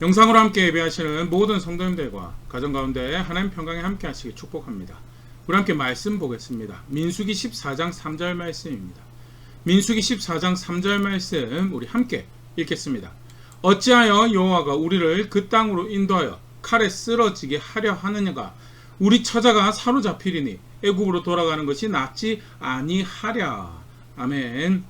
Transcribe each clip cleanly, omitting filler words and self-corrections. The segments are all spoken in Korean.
영상으로 함께 예배하시는 모든 성도님들과 가정 가운데 하나님 평강에 함께 하시길 축복합니다. 우리 함께 말씀 보겠습니다. 민수기 14장 3절 말씀입니다. 민수기 14장 3절 말씀 우리 함께 읽겠습니다. 어찌하여 여호와가 우리를 그 땅으로 인도하여 칼에 쓰러지게 하려 하느냐가 우리 처자가 사로잡히리니 애굽으로 돌아가는 것이 낫지 아니하랴. 아멘.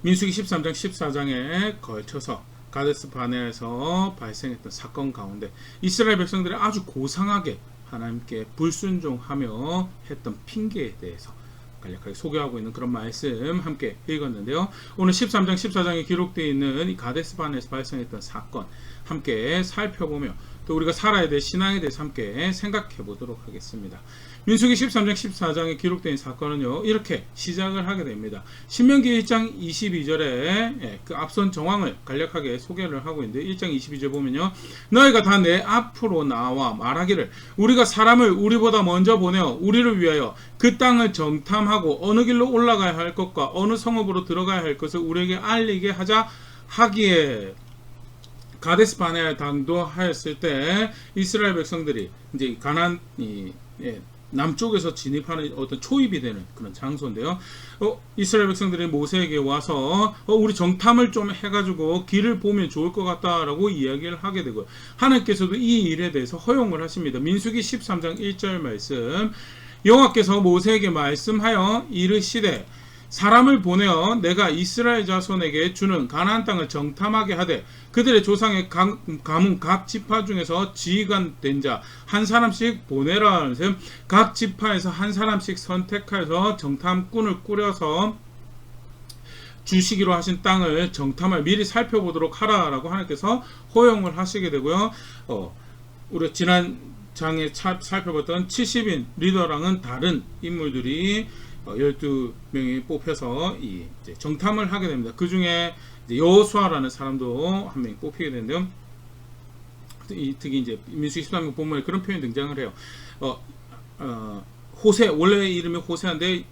민수기 13장 14장에 걸쳐서 가데스 바네아에서 발생했던 사건 가운데 이스라엘 백성들이 아주 고상하게 하나님께 불순종하며 했던 핑계에 대해서 간략하게 소개하고 있는 그런 말씀 함께 읽었는데요. 오늘 13장 14장에 기록되어 있는 이 가데스 바네아에서 발생했던 사건 함께 살펴보며 또 우리가 살아야 될 신앙에 대해서 함께 생각해 보도록 하겠습니다. 민수기 13장 14장에 기록된 사건은요, 이렇게 시작을 하게 됩니다. 신명기 1장 22절에 그 앞선 정황을 간략하게 소개를 하고 있는데 1장 22절 보면요, 너희가 다 내 앞으로 나와 말하기를 우리가 사람을 우리보다 먼저 보내어 우리를 위하여 그 땅을 정탐하고 어느 길로 올라가야 할 것과 어느 성읍으로 들어가야 할 것을 우리에게 알리게 하자 하기에. 가데스 바네아에 당도하였을 때 이스라엘 백성들이 이제 가나안이 남쪽에서 진입하는 어떤 초입이 되는 그런 장소인데요. 이스라엘 백성들이 모세에게 와서 우리 정탐을 좀 해가지고 길을 보면 좋을 것 같다라고 이야기를 하게 되고요. 하나님께서도 이 일에 대해서 허용을 하십니다. 민수기 13장 1절 말씀, 여호와께서 모세에게 말씀하여 이르시되 사람을 보내어 내가 이스라엘 자손에게 주는 가나안 땅을 정탐하게 하되 그들의 조상의 가문 각 지파 중에서 지휘관 자 한 사람씩 보내라 하면서 각 지파에서 한 사람씩 선택하여서 정탐꾼을 꾸려서 주시기로 하신 땅을 정탐을 미리 살펴보도록 하라라고 하나님께서 허용을 하시게 되고요. 우리 지난 장에 살펴봤던 70인 리더랑은 다른 인물들이 12명이 뽑혀서 이제 정탐을 하게 됩니다. 그 중에 여호수아라는 사람도 한 명이 뽑히게 되는데요. 특히 이제 민수기 13장 본문에 그런 표현이 등장을 해요. 호세, 원래 이름이 호세아인데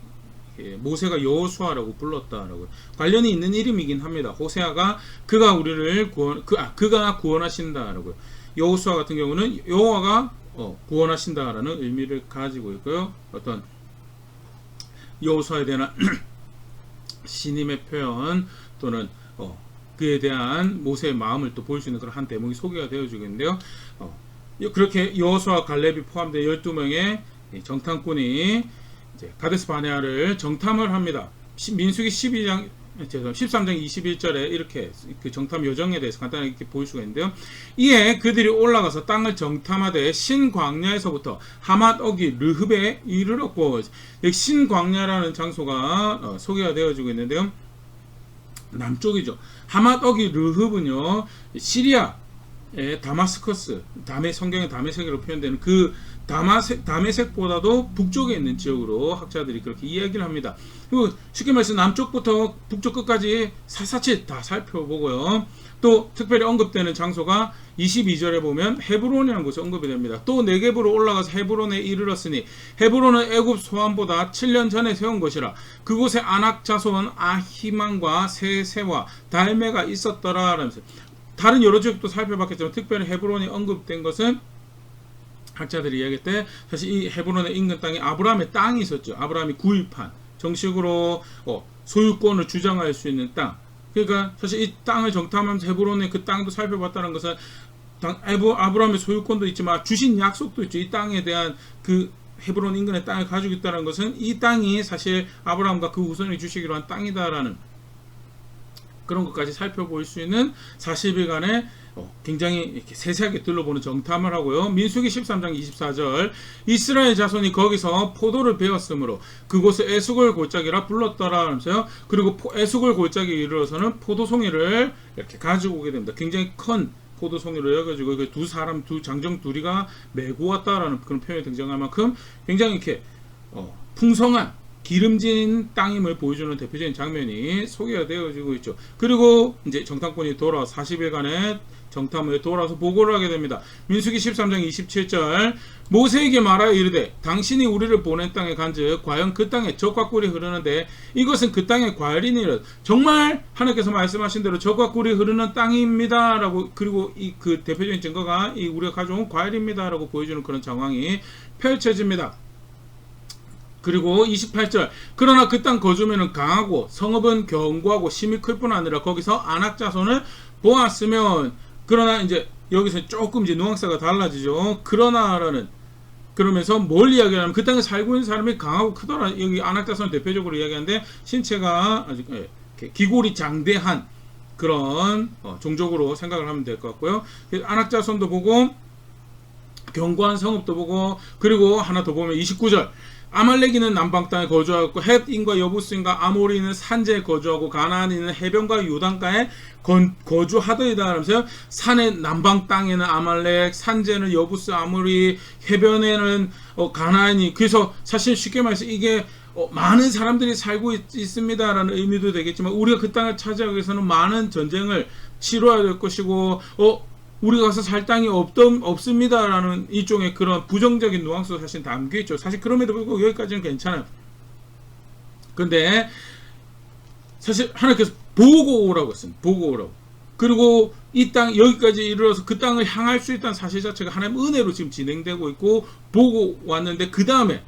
모세가 여호수아라고 불렀다라고 관련이 있는 이름이긴 합니다. 호세아가 그가 우리를 그가 구원하신다라고요. 여호수아 같은 경우는 여호와가 구원하신다라는 의미를 가지고 있고요. 어떤 여호수아에 대한 신임의 표현 또는 그에 대한 모세의 마음을 또 보일 수 있는 그런 한 대목이 소개가 되어지고 있는데요. 그렇게 여호수아 갈렙이 포함된 12명의 정탐꾼이 이제 가데스 바네아를 정탐을 합니다. 민수기 13장 21절에 이렇게 그 정탐 요정에 대해서 간단하게 이렇게 보일 수가 있는데요. 이에 그들이 올라가서 땅을 정탐하되 신광야에서부터 하맛어기 르흡에 이르렀고, 신광야라는 장소가 소개가 되어지고 있는데요. 남쪽이죠. 하맛어기 르흡은요, 시리아의 다마스커스, 성경의 다메섹으로 표현되는 그 다메섹보다도 북쪽에 있는 지역으로 학자들이 그렇게 이야기를 합니다. 그리고 쉽게 말해서 남쪽부터 북쪽 끝까지 샅샅이 다 살펴보고요. 또 특별히 언급되는 장소가 22절에 보면 헤브론이라는 곳이 언급이 됩니다. 또 네겝으로 올라가서 헤브론에 이르렀으니 헤브론은 애굽 소환보다 7년 전에 세운 것이라. 그곳에 아낙 자손 아히만과 세세와 달메가 있었더라 라면서 다른 여러 지역도 살펴봤겠지만 특별히 헤브론이 언급된 것은 학자들이 이야기할 때 사실 이 헤브론의 인근 땅에 아브라함의 땅이 있었죠. 아브라함이 구입한 정식으로 소유권을 주장할 수 있는 땅. 그러니까 사실 이 땅을 정탐하면서 헤브론의 그 땅도 살펴봤다는 것은 아브라함의 소유권도 있지만 주신 약속도 있죠. 이 땅에 대한 그 헤브론 인근의 땅을 가지고 있다는 것은 이 땅이 사실 아브라함과 그 후손이 주시기로 한 땅이다라는 그런 것까지 살펴볼 수 있는 40일간의 굉장히 이렇게 세세하게 둘러보는 정탐을 하고요. 민수기 13장 24절, 이스라엘 자손이 거기서 포도를 베었으므로 그곳을 에스골 골짜기라 불렀더라 하면서요. 그리고 에스골 골짜기에 이르러서는 포도송이를 이렇게 가지고 오게 됩니다. 굉장히 큰 포도송이를 여가지고 두 장정 둘이가 메고 왔다라는 그런 표현이 등장할 만큼 굉장히 이렇게 풍성한 기름진 땅임을 보여주는 대표적인 장면이 소개가 되어지고 있죠. 그리고 이제 정탐꾼이 돌아 40일간의 정탐 후에 돌아서 보고를 하게 됩니다. 민수기 13장 27절 모세에게 말하여 이르되 당신이 우리를 보낸 땅에 간즉 과연 그 땅에 젖과 꿀이 흐르는데 이것은 그 땅의 과일이니라. 정말 하나님께서 말씀하신 대로 젖과 꿀이 흐르는 땅입니다 라고, 그리고 이 그 대표적인 증거가 이 우리가 가져온 과일입니다 라고 보여주는 그런 상황이 펼쳐집니다. 그리고 28절 그러나 그 땅 거주민은 강하고 성읍은 견고하고 심히 클 뿐 아니라 거기서 안악 자손을 보았으면, 그러나 이제 여기서 조금 이제 뉘앙스가 달라지죠. 그러나라는, 그러면서 뭘 이야기하냐면 그 땅에 살고 있는 사람이 강하고 크더라. 여기 안악 자손을 대표적으로 이야기하는데 신체가 아주 기골이 장대한 그런 종족으로 생각을 하면 될 것 같고요. 안악 자손도 보고 견고한 성읍도 보고, 그리고 하나 더 보면 29절 아말렉인은 남방 땅에 거주하고 헷인과 여부스인과 아모리는 산지에 거주하고 가나안인은 해변과 요단가에 거주하더이다 하면서 산의 남방 땅에는 아말렉, 산지에는 여부스, 아모리, 해변에는 가나안이, 그래서 사실 쉽게 말해서 이게 많은 사람들이 살고 있습니다라는 의미도 되겠지만 우리가 그 땅을 차지하기 위해서는 많은 전쟁을 치러야 될 것이고 우리가 가서 살 땅이 없습니다라는 일종의 그런 부정적인 뉘앙스도 사실 담겨있죠. 사실 그럼에도 불구하고 여기까지는 괜찮아요. 근데 사실 하나님께서 보고 오라고 했습니다. 보고 오라고. 그리고 이 땅 여기까지 이르러서 그 땅을 향할 수 있다는 사실 자체가 하나님 은혜로 지금 진행되고 있고 보고 왔는데, 그 다음에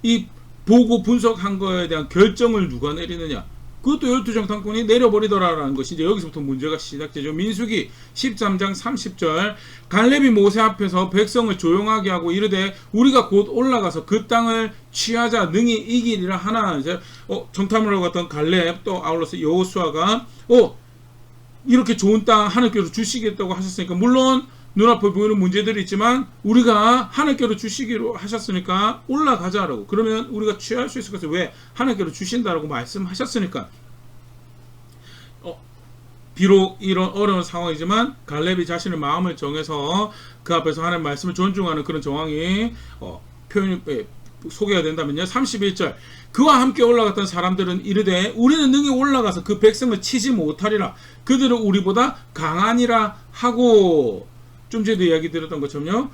이 보고 분석한 거에 대한 결정을 누가 내리느냐, 그것도 12정탐꾼이 내려버리더라라는 것이 이제 여기서부터 문제가 시작되죠. 민수기 13장 30절 갈렙이 모세 앞에서 백성을 조용하게 하고 이르되 우리가 곧 올라가서 그 땅을 취하자 능히 이기리라 하나. 이제 정탐을 하고 갔던 갈렙, 또 아울러서 여호수아가 이렇게 좋은 땅 하나님께서 주시겠다고 하셨으니까, 물론 눈앞에 보이는 문제들이 있지만 우리가 하나님께로 주시기로 하셨으니까 올라가자라고, 그러면 우리가 취할 수 있을 것을, 왜 하나님께로 주신다라고 말씀하셨으니까. 비록 이런 어려운 상황이지만 갈렙이 자신의 마음을 정해서 그 앞에서 하나님의 말씀을 존중하는 그런 정황이 소개가 된다면요. 31절 그와 함께 올라갔던 사람들은 이르되 우리는 능히 올라가서 그 백성을 치지 못하리라. 그들은 우리보다 강하니라 하고, 좀 전에도 이야기 드렸던 것처럼요,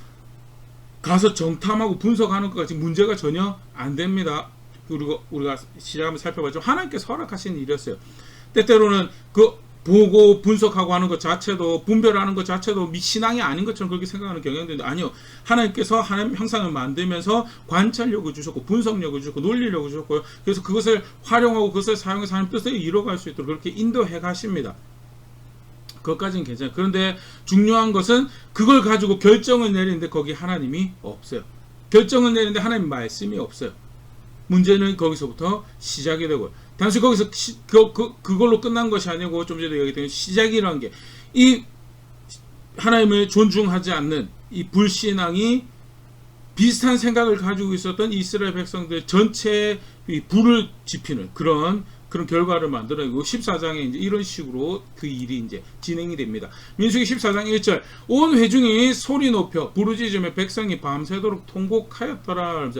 가서 정탐하고 분석하는 것까지 문제가 전혀 안 됩니다. 그리고 우리가 시작하면 살펴봤죠. 하나님께서 허락하신 일이었어요. 때때로는 그 보고 분석하고 하는 것 자체도, 분별하는 것 자체도 신앙이 아닌 것처럼 그렇게 생각하는 경향도 있는데, 아니요, 하나님께서 하나님 형상을 만들면서 관찰력을 주셨고 분석력을 주셨고 논리력을 주셨고요. 그래서 그것을 활용하고 그것을 사용해서 하나님 뜻을 이뤄갈 수 있도록 그렇게 인도해 가십니다. 그것까지는 괜찮아요. 그런데 중요한 것은 그걸 가지고 결정을 내리는데 거기 하나님이 없어요. 결정을 내리는데 하나님 말씀이 없어요. 문제는 거기서부터 시작이 되고, 단순히 거기서 그걸로 끝난 것이 아니고, 좀 전에 얘기했던 시작이라는 게, 이 하나님을 존중하지 않는 이 불신앙이 비슷한 생각을 가지고 있었던 이스라엘 백성들 전체에 불을 지피는 그런 결과를 만들어내고 14장에 이제 이런 식으로 그 일이 이제 진행이 됩니다. 민수기 14장 1절 온 회중이 소리 높여 부르짖으며 백성이 밤새도록 통곡하였더라.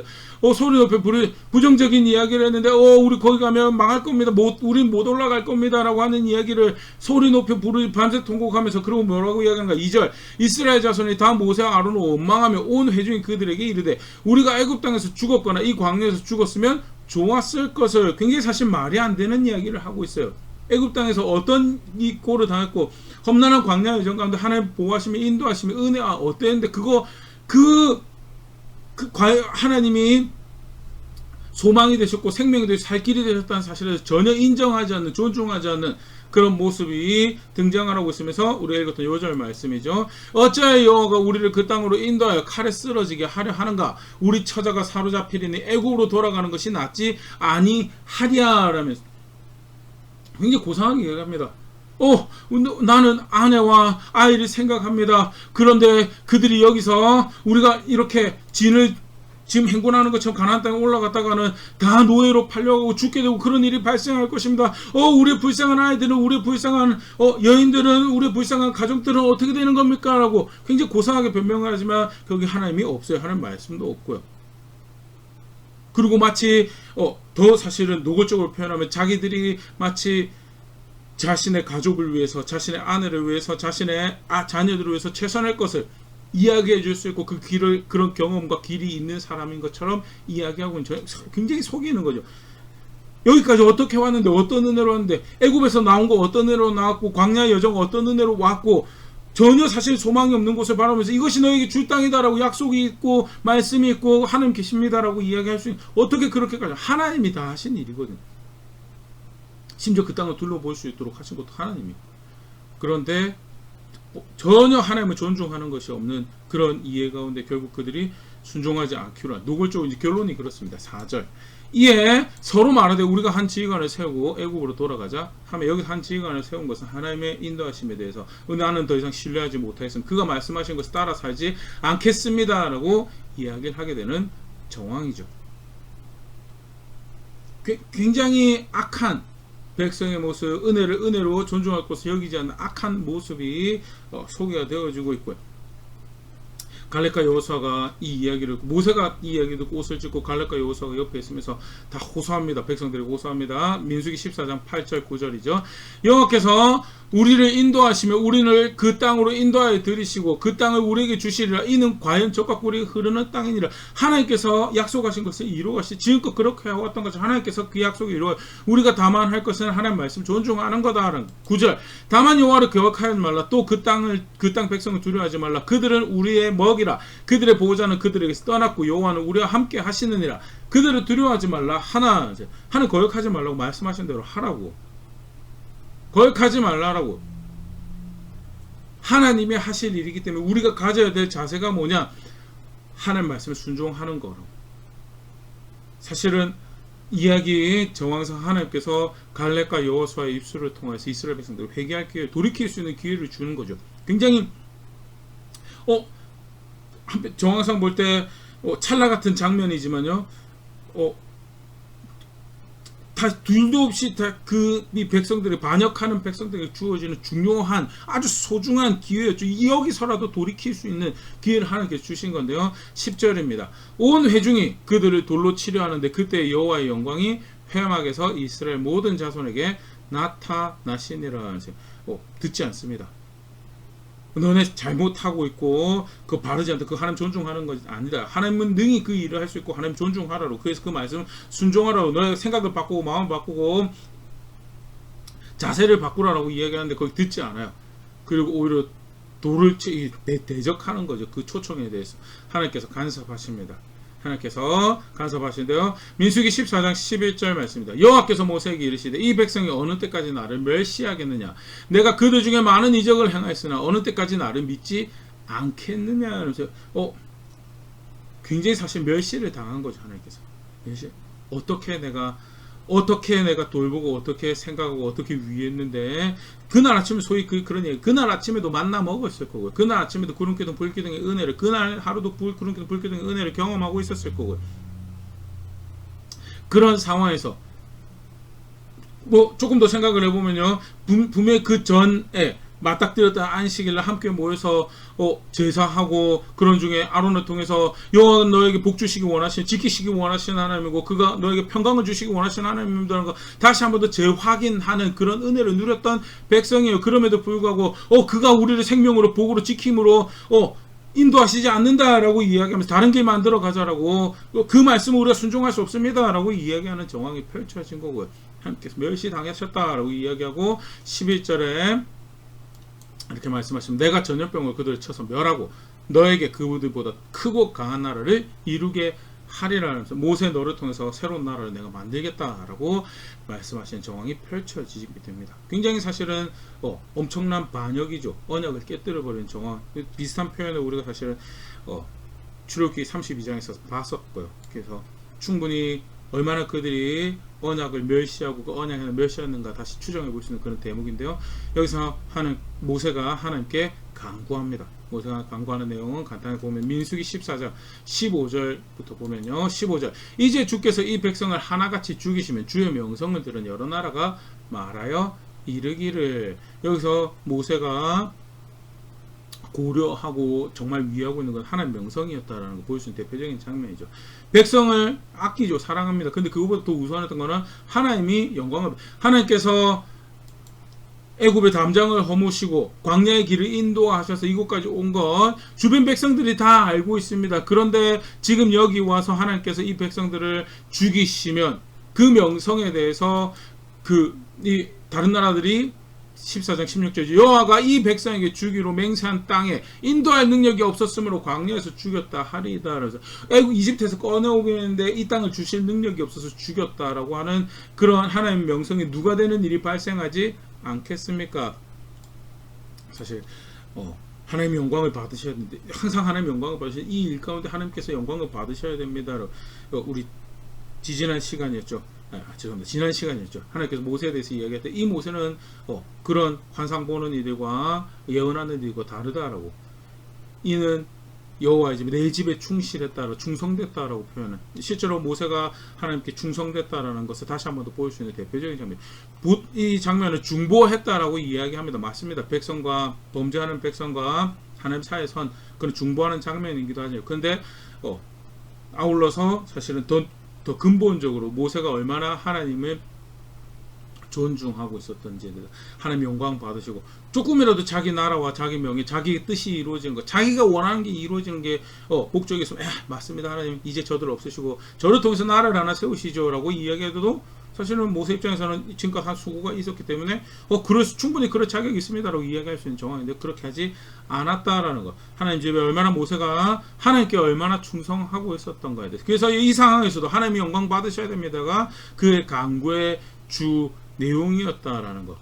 소리 높여 부정적인 이야기를 했는데 우리 거기 가면 망할 겁니다. 우린 못 올라갈 겁니다. 라고 하는 이야기를 소리 높여 밤새 통곡하면서, 그리고 뭐라고 이야기하는가. 2절 이스라엘 자손이 다 모세와 아론을 원망하며 온 회중이 그들에게 이르되 우리가 애굽 땅에서 죽었거나 이 광야에서 죽었으면 좋았을 것을. 굉장히 사실 말이 안 되는 이야기를 하고 있어요. 애굽 땅에서 어떤 이 꼴을 당했고 험난한 광야 여정 가운데 하나님 보호하시며 인도하시며 은혜가 어땠는데, 하나님이 소망이 되셨고 생명이 되시고 살 길이 되셨다는 사실을 전혀 인정하지 않는, 존중하지 않는 그런 모습이 등장하고 있으면서 우리가 읽었던 요절 말씀이죠. 어찌하여 여호와가 우리를 그 땅으로 인도하여 칼에 쓰러지게 하려 하는가. 우리 처자가 사로잡히리니 애굽으로 돌아가는 것이 낫지 아니하랴 라면서 굉장히 고상하게 얘기합니다. 나는 아내와 아이를 생각합니다. 그런데 그들이 여기서 우리가 이렇게 지금 행군하는 것처럼 가나안 땅에 올라갔다가는 다 노예로 팔려가고 죽게 되고 그런 일이 발생할 것입니다. 우리 불쌍한 아이들은, 우리 불쌍한 여인들은, 우리 불쌍한 가족들은 어떻게 되는 겁니까? 라고 굉장히 고상하게 변명을 하지만 거기 하나님이 없어요. 하나님 말씀도 없고요. 그리고 마치 더 사실은 노골적으로 표현하면 자기들이 마치 자신의 가족을 위해서, 자신의 아내를 위해서, 자신의 자녀들을 위해서 최선의 것을 이야기해 줄 수 있고 그 길을, 그런 경험과 길이 있는 사람인 것처럼 이야기하고 굉장히 속이는 거죠. 여기까지 어떻게 왔는데, 어떤 은혜로 왔는데, 애굽에서 나온 거 어떤 은혜로 나왔고, 광야 여정 어떤 은혜로 왔고, 전혀 사실 소망이 없는 곳을 바라보면서 이것이 너에게 줄 땅이다라고 약속이 있고 말씀이 있고 하나님 계십니다라고 이야기할 수 있는, 어떻게 그렇게까지, 하나님이 다 하신 일이거든. 심지어 그 땅을 둘러볼 수 있도록 하신 것도 하나님이고. 그런데 전혀 하나님을 존중하는 것이 없는 그런 이해 가운데 결국 그들이 순종하지 않기로 한, 노골적으로 이제 결론이 그렇습니다. 4절. 이에 서로 말하되 우리가 한 지휘관을 세우고 애굽으로 돌아가자 하며, 여기서 한 지휘관을 세운 것은 하나님의 인도하심에 대해서 나는 더 이상 신뢰하지 못하였으면 그가 말씀하신 것을 따라 살지 않겠습니다 라고 이야기를 하게 되는 정황이죠. 굉장히 악한 백성의 모습, 은혜로 존중할 것을 여기지 않는 악한 모습이 소개가 되어지고 있고요. 갈렙과 여호수아가 이 이야기를, 모세가 이 이야기를 듣고 옷을 찢고 갈렙과 여호수아가 옆에 있으면서 다 호소합니다. 백성들이 호소합니다. 민수기 14장 8절 9절이죠. 여호와께서 우리를 인도하시며 우리를 그 땅으로 인도하여 들이시고 그 땅을 우리에게 주시리라. 이는 과연 적과 꿀이 흐르는 땅이니라. 하나님께서 약속하신 것을 이루어가시, 지금껏 그렇게 해왔던 것을 하나님께서 그 약속을 이루어 우리가 다만 할 것은 하나님 말씀 존중하는 거다. 9절. 다만 여호와를 거역하지 말라. 또 그 땅 백성을 두려워하지 말라. 그들은 우리의 먹이라. 그들의 보호자는 그들에게서 떠났고 여호와는 우리와 함께 하시느니라. 그들을 두려워하지 말라. 하나님 거역하지 말라고 말씀하신 대로 하라고. 거역하지 말라라고. 하나님이 하실 일이기 때문에 우리가 가져야 될 자세가 뭐냐? 하나님 말씀에 순종하는 거라고. 사실은 이야기 정황상 하나님께서 갈렙과 여호수아의 입술을 통해서 이스라엘 백성들을 회개할 기회를, 돌이킬 수 있는 기회를 주는 거죠. 굉장히 정황상 볼 때 찰나 같은 장면이지만요. 다 둘도 없이 다 이 백성들이, 반역하는 백성들에게 주어지는 중요한 아주 소중한 기회였죠. 여기서라도 돌이킬 수 있는 기회를 하나님께서 주신 건데요. 10절입니다. 온 회중이 그들을 돌로 치려 하는데 그때 여호와의 영광이 회막에서 이스라엘 모든 자손에게 나타나시니라. 듣지 않습니다. 너네 잘못하고 있고 그 바르지 않다, 그 하나님 존중하는 것이 아니다. 하나님은 능히 그 일을 할 수 있고 하나님 존중하라고. 그래서 그 말씀 순종하라고. 너의 생각을 바꾸고 마음 바꾸고 자세를 바꾸라고 이야기하는데 거기 듣지 않아요. 그리고 오히려 돌을 대적하는 거죠. 그 초청에 대해서 하나님께서 간섭하십니다. 하나님께서 간섭하시는데요. 민수기 14장 11절 말씀입니다. 여호와께서 모세에게 이르시되 이 백성이 어느 때까지 나를 멸시하겠느냐? 내가 그들 중에 많은 이적을 행하였으나 어느 때까지 나를 믿지 않겠느냐? 그래서 굉장히 사실 멸시를 당한 거죠. 하나님께서 멸시. 어떻게 내가 돌보고 어떻게 생각하고 어떻게 위했는데, 그날 아침에 소위 그런 얘기, 그날 아침에도 만나 먹었을 거고요. 그날 아침에도 구름기둥 불기둥의 은혜를, 그날 하루도 구름기둥 불기둥의 은혜를 경험하고 있었을 거고요. 그런 상황에서 조금 더 생각을 해보면요, 분명히 그 전에 맞닥뜨렸던 안식일날 함께 모여서 제사하고, 그런 중에 아론을 통해서 여호와 너에게 복 주시기 원하시는, 지키시기 원하시는 하나님이고 그가 너에게 평강을 주시기 원하시는 하나님이라는 거 다시 한 번 더 재확인하는 그런 은혜를 누렸던 백성이에요. 그럼에도 불구하고 그가 우리를 생명으로 복으로 지킴으로 인도하시지 않는다라고 이야기하면서 다른 길 만들어 가자라고, 그 말씀을 우리가 순종할 수 없습니다라고 이야기하는 정황이 펼쳐진 거고요. 하나님께서 멸시당하셨다라고 이야기하고 11절에 이렇게 말씀하시면, 내가 전염병을 그들을 쳐서 멸하고 너에게 그들보다 크고 강한 나라를 이루게 하리라 하면서, 모세 너를 통해서 새로운 나라를 내가 만들겠다라고 말씀하시는 정황이 펼쳐지게 됩니다. 굉장히 사실은 엄청난 반역이죠. 언약을 깨뜨려버리는 정황. 비슷한 표현을 우리가 사실은 출애굽기 32장에서 봤었고요. 그래서 충분히 얼마나 그들이 언약을 멸시하고 그 언약을 멸시하는가 다시 추정해 볼 수 있는 그런 대목인데요. 여기서 모세가 하나님께 간구합니다. 모세가 간구하는 내용은 간단히 보면 민수기 14장 15절부터 보면요. 15절. 이제 주께서 이 백성을 하나같이 죽이시면 주의 명성을 들은 여러 나라가 말하여 이르기를. 여기서 모세가 고려하고 정말 위하고 있는 건 하나님 명성이었다라는 거 보일 수 있는 대표적인 장면이죠. 백성을 아끼죠. 사랑합니다. 근데 그거보다 더 우선했던 거는 하나님이 영광을, 하나님께서 애굽의 담장을 허무시고 광야의 길을 인도하셔서 이곳까지 온 것 주변 백성들이 다 알고 있습니다. 그런데 지금 여기 와서 하나님께서 이 백성들을 죽이시면 그 명성에 대해서 이 다른 나라들이 14장 16절 여호와가 이 백성에게 주기로 맹세한 땅에 인도할 능력이 없었으므로 광야에서 죽였다 하리이다. 그래서 애국 이집트에서 꺼내오긴 했는데 이 땅을 주실 능력이 없어서 죽였다라고 하는 그러한 하나님의 명성에 누가 되는 일이 발생하지 않겠습니까? 사실 하나님의 영광을 받으셔야 되는데 항상 하나님의 영광을 받으셔야 이 일 가운데 하나님께서 영광을 받으셔야 됩니다. 우리 지난 시간이었죠. 죄송합니다. 지난 시간이었죠. 하나님께서 모세에 대해서 이야기할 때 이 모세는 그런 환상 보는 이들과 예언하는 이들과 다르다라고. 이는 여호와의 집에 내 집에 충실했다라고 충성됐다라고 표현은 실제로 모세가 하나님께 충성됐다라는 것을 다시 한 번 더 보일 수 있는 대표적인 장면. 이 장면을 중보했다라고 이야기합니다. 맞습니다. 백성과 범죄하는 백성과 하나님 사이의 선 그런 중보하는 장면이기도 하죠. 그런데 아울러서 사실은 더 근본적으로 모세가 얼마나 하나님을 존중하고 있었던지 하나님 영광 받으시고 조금이라도 자기 나라와 자기 명예 자기 뜻이 이루어지는 것 자기가 원하는 게 이루어지는 게 목적이 있으면 맞습니다. 하나님 이제 저들 없으시고 저를 통해서 나라를 하나 세우시죠 라고 이야기해도 사실은 모세 입장에서는 지금까지 한 수고가 있었기 때문에 충분히 그럴 자격이 있습니다라고 이야기할 수 있는 정황인데 그렇게 하지 않았다라는 것. 하나님 집에 얼마나 모세가 하나님께 얼마나 충성하고 있었던가에 대해서. 그래서 이 상황에서도 하나님이 영광 받으셔야 됩니다가 그의 간구의 주 내용이었다라는 것.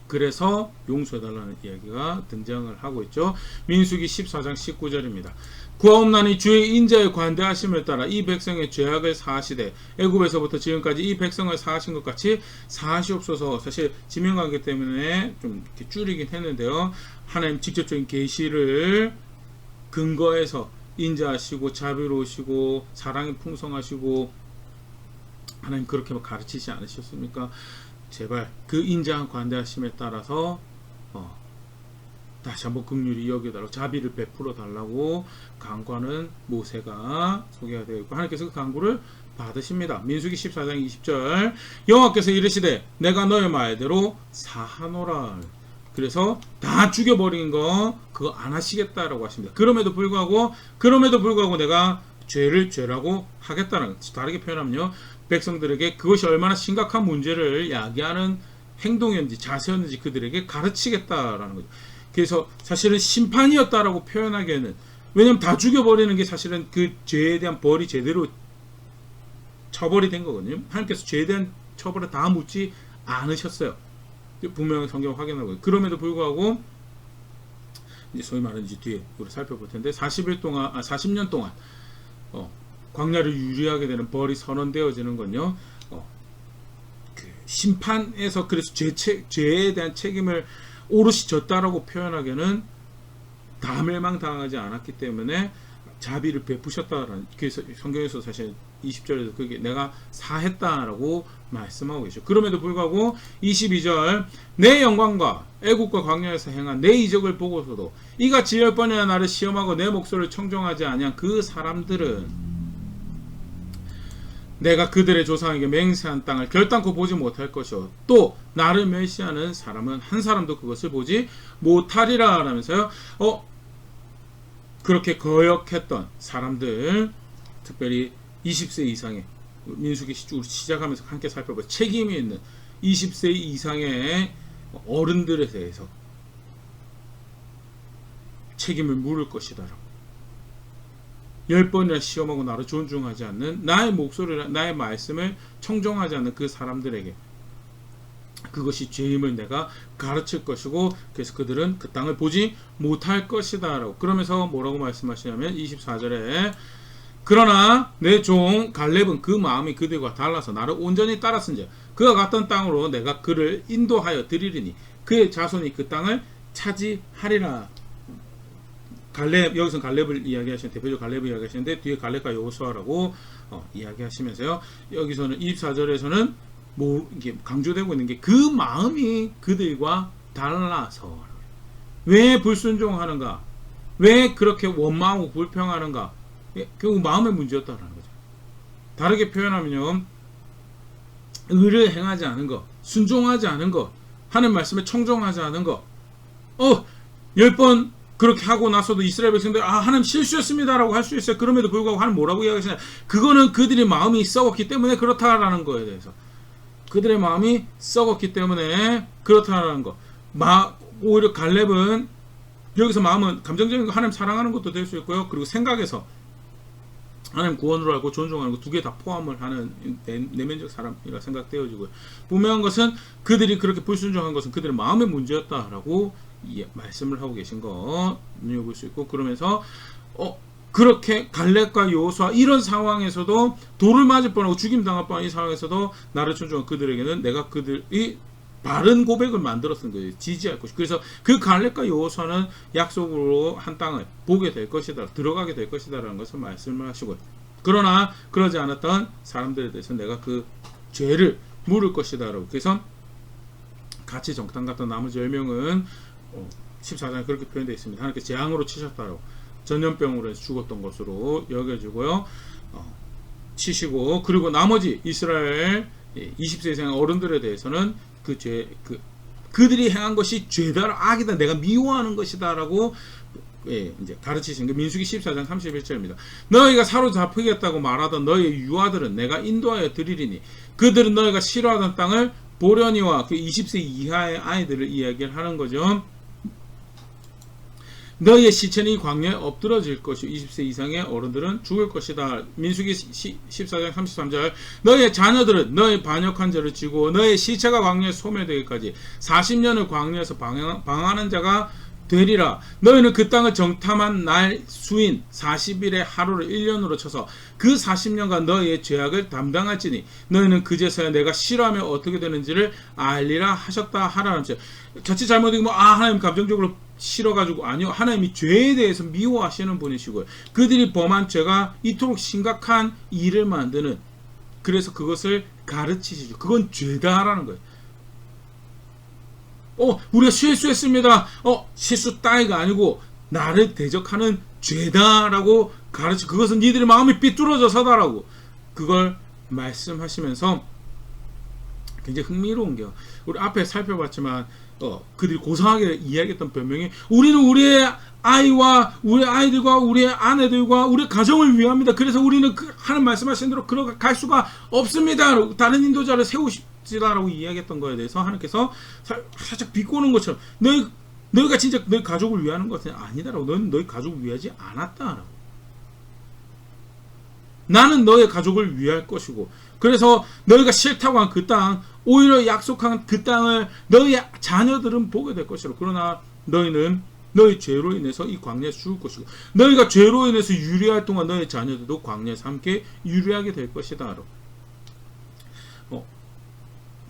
그래서 용서해달라는 이야기가 등장을 하고 있죠. 민수기 14장 19절입니다. 구하옵나니 주의 인자의 관대하심을 따라 이 백성의 죄악을 사하시되 애굽에서부터 지금까지 이 백성을 사하신 것 같이 사하시옵소서. 사실 지명하기 때문에 좀 이렇게 줄이긴 했는데요. 하나님 직접적인 계시를 근거해서 인자하시고 자비로우시고 사랑이 풍성하시고 하나님 그렇게 가르치지 않으셨습니까? 제발 그 인자한 관대하심에 따라서 다시 한번 긍휼히 여겨달라고 자비를 베풀어 달라고 간구하는 모세가 소개가 되어 있고 하나님께서 그 간구를 받으십니다. 민수기 14장 20절 여호와께서 이르시되 내가 너의 말대로 사하노라. 그래서 다 죽여버린 거 그거 안 하시겠다라고 하십니다. 그럼에도 불구하고 내가 죄를 죄라고 하겠다는 다르게 표현하면요 백성들에게 그것이 얼마나 심각한 문제를 야기하는 행동이었는지 자세였는지 그들에게 가르치겠다라는 거죠. 그래서 사실은 심판이었다라고 표현하기에는 왜냐하면 다 죽여버리는 게 사실은 그 죄에 대한 벌이 제대로 처벌이 된 거거든요. 하나님께서 죄에 대한 처벌을 다 묻지 않으셨어요. 분명히 성경 확인하고 그럼에도 불구하고 이제 소위 말하는 이제 뒤에 우리 살펴볼 텐데 40년 동안 광야를 유리하게 되는 벌이 선언되어지는 건요. 그 심판에서 그래서 죄에 대한 책임을 오롯이 졌다라고 표현하기에는 다 멸망당하지 않았기 때문에 자비를 베푸셨다라는 그래서 성경에서 사실 20절에서 그게 내가 사했다라고 말씀하고 계시죠. 그럼에도 불구하고 22절 내 영광과 애국과 광야에서 행한 내 이적을 보고서도 이같이 10번이나 나를 시험하고 내 목소리를 청종하지 아니한 그 사람들은 내가 그들의 조상에게 맹세한 땅을 결단코 보지 못할 것이요 또 나를 멸시하는 사람은 한 사람도 그것을 보지 못하리라 라면서요. 그렇게 거역했던 사람들 특별히 20세 이상의 민수기 시작하면서 함께 살펴볼 책임이 있는 20세 이상의 어른들에 대해서 책임을 물을 것이다. 10번이나 시험하고 나를 존중하지 않는 나의 목소리를 나의 말씀을 청종하지 않는 그 사람들에게 그것이 죄임을 내가 가르칠 것이고 그래서 그들은 그 땅을 보지 못할 것이다 라고 그러면서 뭐라고 말씀하시냐면 24절에 그러나 내 종 갈렙은 그 마음이 그들과 달라서 나를 온전히 따랐은즉 그가 갔던 땅으로 내가 그를 인도하여 드리리니 그의 자손이 그 땅을 차지하리라. 갈렙 여기서 갈렙을 이야기하시는 대표적 갈렙을 이야기하시는데 뒤에 갈렙과 여호수아라고 이야기하시면서요. 여기서는 24절에서는 이게 강조되고 있는 게 그 마음이 그들과 달라서 왜 불순종하는가? 왜 그렇게 원망하고 불평하는가? 결국 마음의 문제였다는 거죠. 다르게 표현하면요. 의를 행하지 않은 것, 순종하지 않은 것, 하나님 말씀에 청종하지 않은 거. 10번 그렇게 하고 나서도 이스라엘 백성들 하나님 실수했습니다라고 할 수 있어요. 그럼에도 불구하고 하나님 뭐라고 이야기하시냐. 그거는 그들의 마음이 썩었기 때문에 그렇다라는 거에 대해서. 그들의 마음이 썩었기 때문에 그렇다라는 거. 오히려 갈렙은 여기서 마음은 감정적인 거 하나님 사랑하는 것도 될 수 있고요. 그리고 생각에서 하나님 구원으로 알고 존중하는 거 두 개 다 포함을 하는 내면적 사람이라 생각되어지고요. 분명한 것은 그들이 그렇게 불순종한 것은 그들의 마음의 문제였다라고 말씀을 하고 계신 거 눈여볼 수 있고, 그러면서 그렇게 갈렙과 여호수아 이런 상황에서도 돌을 맞을 뻔하고 죽임 당할 뻔한 이 상황에서도 나를 존중한 그들에게는 내가 그들이 바른 고백을 만들었던 거예요. 지지할 것이. 그래서 그 갈렙과 여호수아는 약속으로 한 땅을 보게 될 것이다, 들어가게 될 것이다라는 것을 말씀을 하시고요. 그러나 그러지 않았던 사람들에 대해서 내가 그 죄를 물을 것이다라고. 그래서 같이 정탐 갔던 나머지 10명은 14장에 그렇게 표현되어 있습니다. 하나님께 재앙으로 치셨다라고. 전염병으로 해서 죽었던 것으로 여겨지고요. 치시고, 그리고 나머지 이스라엘 20세 이상 어른들에 대해서는 그들이 행한 것이 죄다, 악이다, 내가 미워하는 것이다라고 이제 가르치신 게 민수기 14장 31절입니다. 너희가 사로잡히겠다고 말하던 너희의 유아들은 내가 인도하여 드리리니 그들은 너희가 싫어하던 땅을 보려니와. 그 20세 이하의 아이들을 이야기를 하는 거죠. 너희의 시체는 이 광야에 엎드러질 것이고 20세 이상의 어른들은 죽을 것이다. 민수기 14장 33절 너희의 자녀들은 너희 반역한 죄를 지고 너희의 시체가 광야에 소멸되기까지 40년을 광야에서 방황하는 자가 되리라. 너희는 그 땅을 정탐한 날 수인 40일의 하루를 1년으로 쳐서 그 40년간 너희의 죄악을 담당할지니 너희는 그제서야 내가 싫어하면 어떻게 되는지를 알리라 하셨다 하라는 죄. 자칫 잘못 읽으면 하나님 감정적으로 싫어가지고, 아니요, 하나님이 죄에 대해서 미워하시는 분이시고요. 그들이 범한 죄가 이토록 심각한 일을 만드는, 그래서 그것을 가르치시죠. 그건 죄다라는 거예요. 우리가 실수했습니다. 실수 따위가 아니고 나를 대적하는 죄다라고 가르치. 그것은 니들의 마음이 삐뚤어져서다라고 그걸 말씀하시면서 굉장히 흥미로운 게, 우리 앞에 살펴봤지만 그들이 고상하게 이야기했던 변명이 우리는 우리의 아이와 우리 아이들과 우리의 아내들과 우리 가정을 위합니다. 그래서 우리는 하는 말씀하신 대로 갈 수가 없습니다. 다른 인도자를 세우시라고 이야기했던 거에 대해서 하나님께서 살짝 비꼬는 것처럼 너희가 진짜 너희 가족을 위하는 것은 아니다라고. 너희는 너희 가족을 위하지 않았다라고. 나는 너의 가족을 위할 것이고, 그래서 너희가 싫다고 한 그 땅, 오히려 약속한 그 땅을 너희의 자녀들은 보게 될 것이고, 그러나 너희는 너희 죄로 인해서 이 광야에서 죽을 것이고, 너희가 죄로 인해서 유리할 동안 너희 자녀들도 광야에서 함께 유리하게 될 것이다.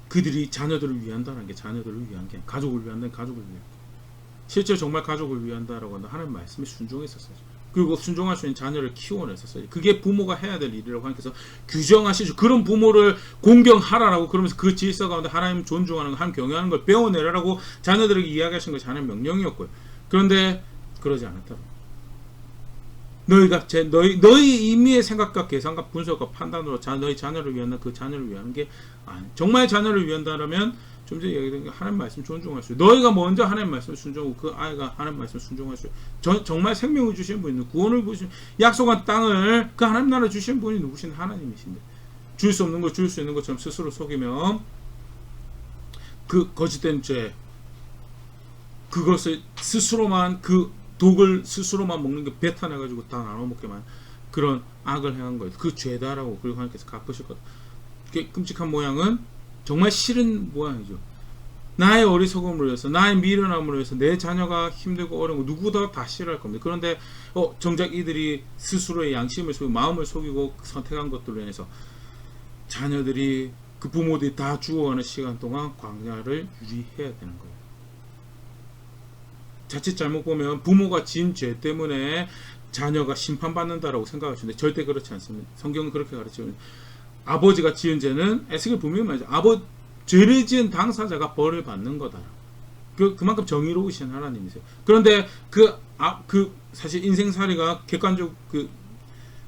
그들이 자녀들을 위한다는 게 자녀들을 위한 게 아니라 가족을 위한다는 가족을 위한. 실제 정말 가족을 위한다라고 한다. 하나님 말씀에 순종했었어요. 그리고 순종할 수 있는 자녀를 키워냈었어요. 그게 부모가 해야 될 일이라고 하나님께서 규정하시죠. 그런 부모를 공경하라라고, 그러면서 그 질서 가운데 하나님 존중하는 거, 하나님 경외하는 걸 배워내라라고 자녀들에게 이야기하신 것이 하나님 명령이었고요. 그런데 그러지 않았다. 너희가 너희 임의의 생각과 계산과 분석과 판단으로 너희 자녀를 위한다, 그 자녀를 위하는 게 아니. 정말 자녀를 위한다라면 좀 전에 얘기했던 게 하나님 말씀 존중할 수, 너희가 먼저 하나님 말씀 순종하고 그 아이가 하나님 말씀 순종할 수, 정말 생명을 주신 분이, 구원을 주신, 약속한 땅을 그 하나님 나라 주신 분이 누구신? 하나님이신데 줄 수 없는 걸 줄 수 있는 것처럼 스스로 속이며 그 거짓된 죄, 그것을 스스로만, 그 독을 스스로만 먹는 게 뱉어내가지고 다 나눠먹게만 그런 악을 행한 거예요. 그 죄다라고. 그리고 하나님께서 갚으실 거다. 그게 끔찍한 모양은 정말 싫은 모양이죠. 나의 어리석음으로 해서, 나의 미련함으로 해서 내 자녀가 힘들고 어려운 거 누구보다 다 싫어할 겁니다. 그런데 정작 이들이 스스로의 양심을 속이고 마음을 속이고 선택한 것들로 인해서 자녀들이, 그 부모들이 다 죽어가는 시간 동안 광야를 유리해야 되는 거예요. 자칫 잘못 보면 부모가 지은 죄 때문에 자녀가 심판받는다라고 생각하시는데 절대 그렇지 않습니다. 성경은 그렇게 가르치는, 아버지가 지은 죄는 에스겔 분명히 말이죠. 죄를 지은 당사자가 벌을 받는 거다. 그만큼 정의로우신 하나님이세요. 그런데 사실 인생살이가 객관적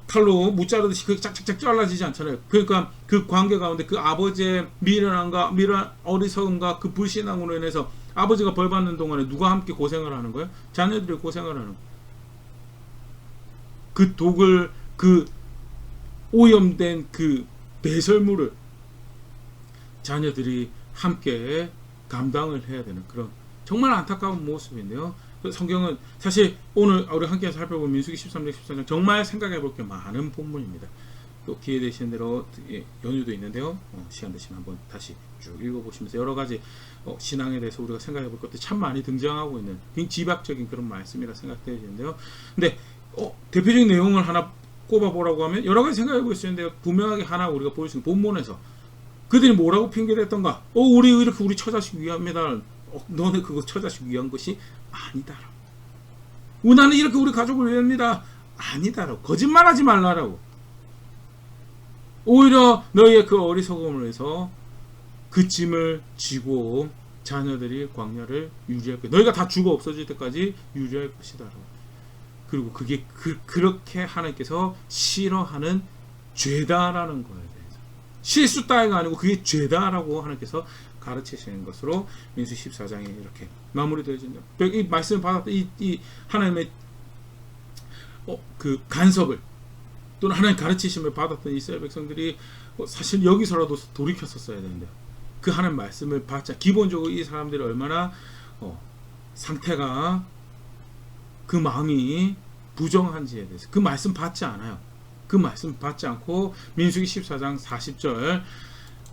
칼로 무자르듯이 그 짝짝짝 잘라지지 않잖아요. 그러니까 그 관계 가운데 그 아버지의 미련함과 어리석음과 그 불신앙으로 인해서 아버지가 벌 받는 동안에 누가 함께 고생을 하는 거예요? 자녀들이 고생을 하는 거예요. 그 독을, 그 오염된 그 배설물을 자녀들이 함께 감당을 해야 되는 그런 정말 안타까운 모습인데요. 성경은 사실 오늘 우리 함께 살펴본 민수기 13장 14장 정말 생각해 볼 게 많은 본문입니다. 또 기회 되시는 대로 연휴도 있는데요. 시간 되시면 한번 다시 쭉 읽어보시면서 여러 가지 신앙에 대해서 우리가 생각해 볼 것도 참 많이 등장하고 있는 굉장히 지박적인 그런 말씀이라 생각되는데요. 근데 대표적인 내용을 하나 꼽아보라고 하면 여러 가지 생각해 볼 수 있는데요. 분명하게 하나 우리가 볼 수 있는 본문에서 그들이 뭐라고 핑계를 했던가? 우리 이렇게 우리 처자식 위합니다. 너네 그거 처자식 위한 것이 아니다라고. 나는 이렇게 우리 가족을 위합니다. 아니다라고. 거짓말하지 말라라고. 오히려 너희의 그 어리석음을 해서 그 짐을 지고 자녀들이 광야를 유지할 거야. 너희가 다 죽어 없어질 때까지 유지할 것이다라고. 그리고 그게 그렇게 하나님께서 싫어하는 죄다라는 거예요. 실수 따위가 아니고 그게 죄다라고 하나님께서 가르치시는 것으로 민수 14장에 이렇게 마무리되어진다. 이 말씀을 받았던 이 하나님의 그 간섭을 또는 하나님 가르치심을 받았던 이스라엘 백성들이 사실 여기서라도 돌이켰었어야 되는데 그 하나님 말씀을 받자. 기본적으로 이 사람들이 얼마나 상태가 그 마음이 부정한지에 대해서 그 말씀 받지 않아요. 그 말씀 받지 않고 민수기 14장 40절